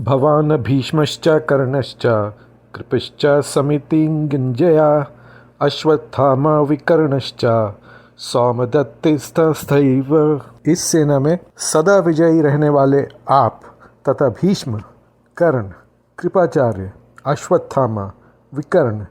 भवान् भीष्मश्च कर्णश्च कृपश्च समितिञ्जया अश्वत्थामा विकर्णश्च सौमदत्तिस्तथैव। इस सेना में सदा विजयी रहने वाले आप तथा भीष्म, कर्ण, कृपाचार्य, अश्वत्थामा, विकर्ण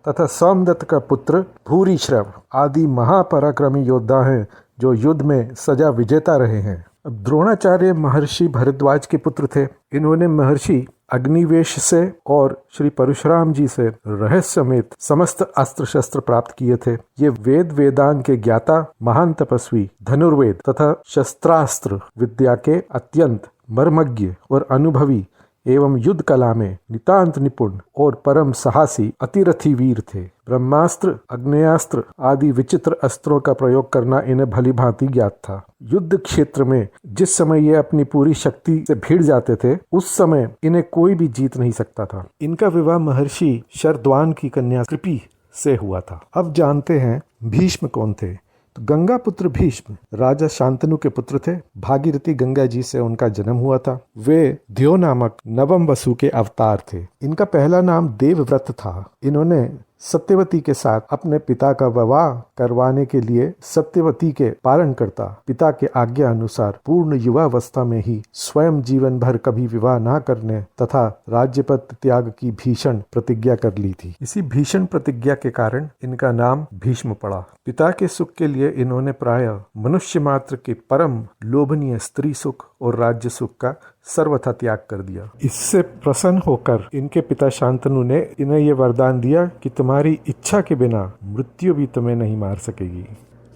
तथा सोमदत्त का पुत्र भूरिश्रव आदि महापराक्रमी योद्धा हैं जो युद्ध में सजा विजेता रहे हैं। अब द्रोणाचार्य महर्षि भरद्वाज के पुत्र थे। इन्होंने महर्षि अग्निवेश से और श्री परशुराम जी से रहस्य समेत समस्त अस्त्र शस्त्र प्राप्त किए थे। ये वेद वेदांग के ज्ञाता, महान तपस्वी, धनुर्वेद तथा शस्त्रास्त्र विद्या के अत्यंत मर्मज्ञ और अनुभवी एवं युद्ध कला में नितांत निपुण और परम साहसी अतिरथी वीर थे। ब्रह्मास्त्र, अग्नेयास्त्र आदि विचित्र अस्त्रों का प्रयोग करना इन्हें भली भांति ज्ञात था। युद्ध क्षेत्र में जिस समय ये अपनी पूरी शक्ति से भिड़ जाते थे, उस समय इन्हें कोई भी जीत नहीं सकता था। इनका विवाह महर्षि शरद्वान की कन्या कृपि से हुआ था। अब जानते हैं भीष्म कौन थे। तो गंगा पुत्र भीष्म राजा शांतनु के पुत्र थे। भागीरथी गंगा जी से उनका जन्म हुआ था। वे द्यो नामक नवम वसु के अवतार थे। इनका पहला नाम देवव्रत था। इन्होंने सत्यवती के साथ अपने पिता का विवाह करवाने के लिए सत्यवती के पालन करता पिता के आज्ञा अनुसार पूर्ण युवावस्था में ही स्वयं जीवन भर कभी विवाह न करने तथा राज्यपद त्याग की भीषण प्रतिज्ञा कर ली थी। इसी भीषण प्रतिज्ञा के कारण इनका नाम भीष्म पड़ा। पिता के सुख के लिए इन्होंने प्रायः मनुष्य मात्र के परम लोभनीय स्त्री सुख और राज्य सुख का सर्वथा त्याग कर दिया। इससे प्रसन्न होकर इनके पिता शांतनु ने इन्हें यह वरदान दिया कि तुम्हारी इच्छा के बिना मृत्यु भी तुम्हें नहीं मार सकेगी।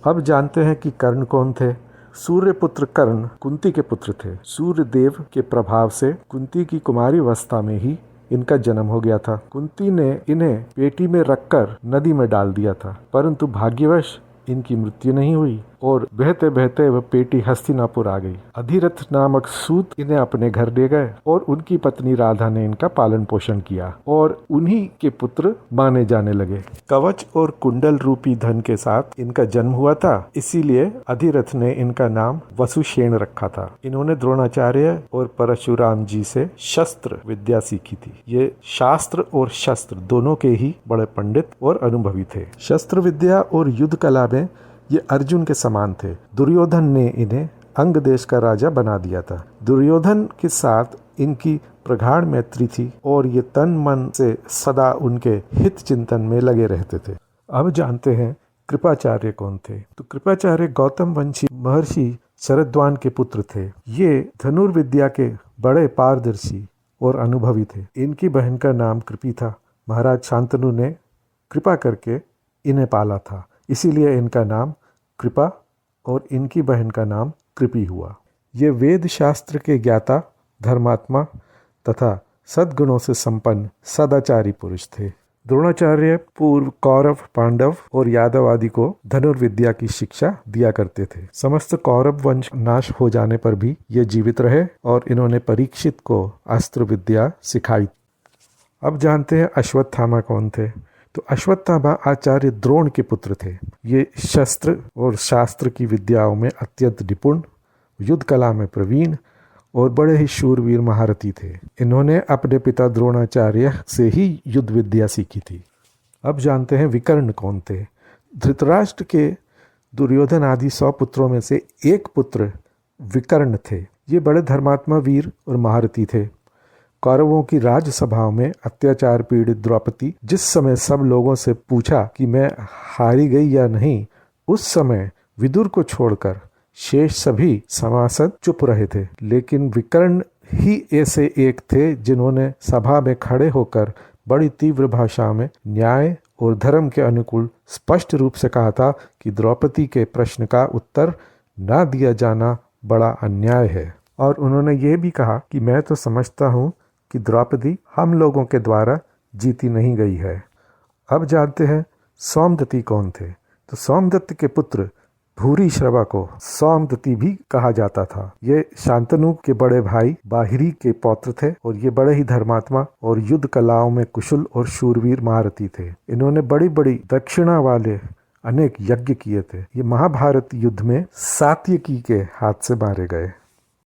अब जानते हैं कि कर्ण कौन थे। सूर्य पुत्र कर्ण कुंती के पुत्र थे। सूर्य देव के प्रभाव से कुंती की कुमारी अवस्था में ही इनका जन्म हो गया था। कुंती ने इन्हें पेटी में रखकर नदी में डाल दिया था, परंतु भाग्यवश इनकी मृत्यु नहीं हुई और बहते बहते वह पेटी हस्तिनापुर आ गई। अधिरथ नामक सूत इन्हें अपने घर ले गए और उनकी पत्नी राधा ने इनका पालन पोषण किया और उन्हीं के पुत्र माने जाने लगे। कवच और कुंडल रूपी धन के साथ इनका जन्म हुआ था, इसीलिए अधिरथ ने इनका नाम वसुसेन रखा था। इन्होंने द्रोणाचार्य और परशुराम जी से शस्त्र विद्या सीखी थी। ये शास्त्र और शस्त्र दोनों के ही बड़े पंडित और अनुभवी थे। शस्त्र विद्या और युद्ध कला में ये अर्जुन के समान थे। दुर्योधन ने इन्हें अंग देश का राजा बना दिया था। दुर्योधन के साथ इनकी प्रगाढ़ मैत्री थी और ये तन मन से सदा उनके हित चिंतन में लगे रहते थे। अब जानते हैं कृपाचार्य कौन थे। तो कृपाचार्य गौतम वंशी महर्षि शरद्वान के पुत्र थे। ये धनुर्विद्या के बड़े पारदर्शी और अनुभवी थे। इनकी बहन का नाम कृपि था। महाराज शांतनु ने कृपा करके इन्हें पाला था, इसीलिए इनका नाम कृपा और इनकी बहन का नाम कृपि हुआ। ये वेद शास्त्र के ज्ञाता, धर्मात्मा तथा सद्गुणों से संपन्न सदाचारी पुरुष थे। द्रोणाचार्य पूर्व कौरव, पांडव और यादव आदि को धनुर्विद्या की शिक्षा दिया करते थे। समस्त कौरव वंश नाश हो जाने पर भी ये जीवित रहे और इन्होंने परीक्षित को अस्त्र विद्या सिखाई। अब जानते हैं अश्वत्थामा कौन थे। तो अश्वत्थामा आचार्य द्रोण के पुत्र थे। ये शस्त्र और शास्त्र की विद्याओं में अत्यंत निपुण, युद्ध कला में प्रवीण और बड़े ही शूरवीर महारथी थे। इन्होंने अपने पिता द्रोणाचार्य से ही युद्ध विद्या सीखी थी। अब जानते हैं विकर्ण कौन थे। धृतराष्ट्र के दुर्योधन आदि 100 पुत्रों में से एक पुत्र विकर्ण थे। ये बड़े धर्मात्मा, वीर और महारथी थे। कौरवों की राजसभाओं में अत्याचार पीड़ित द्रौपदी जिस समय सब लोगों से पूछा कि मैं हारी गई या नहीं, उस समय विदुर को छोड़कर शेष सभी सभासद चुप रहे थे। लेकिन विकर्ण ही ऐसे एक थे जिन्होंने सभा में खड़े होकर बड़ी तीव्र भाषा में न्याय और धर्म के अनुकूल स्पष्ट रूप से कहा था कि द्रौपदी के प्रश्न का उत्तर न दिया जाना बड़ा अन्याय है। और उन्होंने ये भी कहा कि मैं तो समझता हूँ कि द्रौपदी हम लोगों के द्वारा जीती नहीं गई है। अब जानते हैं सोमदत्ती कौन थे। तो सोमदत्त के पुत्र भूरिश्रवा को सोमदत्ती भी कहा जाता था। ये शांतनु के बड़े भाई बाहिरी के पौत्र थे और ये बड़े ही धर्मात्मा और युद्ध कलाओं में कुशल और शूरवीर महारथी थे। इन्होंने बड़ी बड़ी दक्षिणा वाले अनेक यज्ञ किए थे। ये महाभारत युद्ध में सात्यकी के हाथ से मारे गए।